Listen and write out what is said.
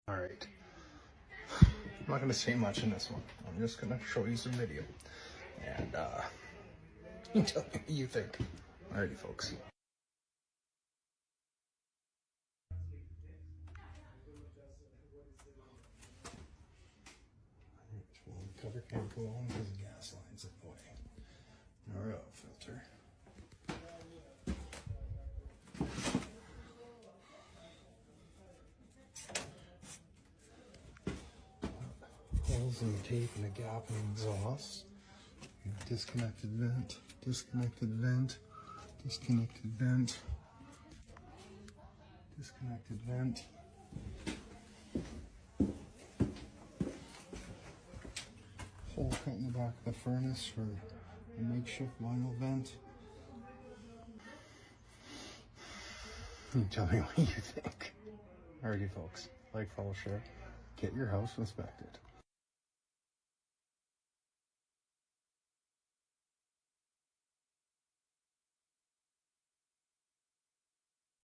All right. I'm not going to say much in this one. I'm just going to show you some video. And you tell me what you think. Alrighty, folks. Well, the cover can't go on because the gas line's in the way. Our oil filter. Holes in the tape and a gap in the exhaust. Disconnected vent, disconnected vent, disconnected vent, disconnected vent. Hole cut in the back of the furnace for a makeshift vinyl vent. Tell me what you think. Alrighty, folks. Like, follow, share. Get your house inspected.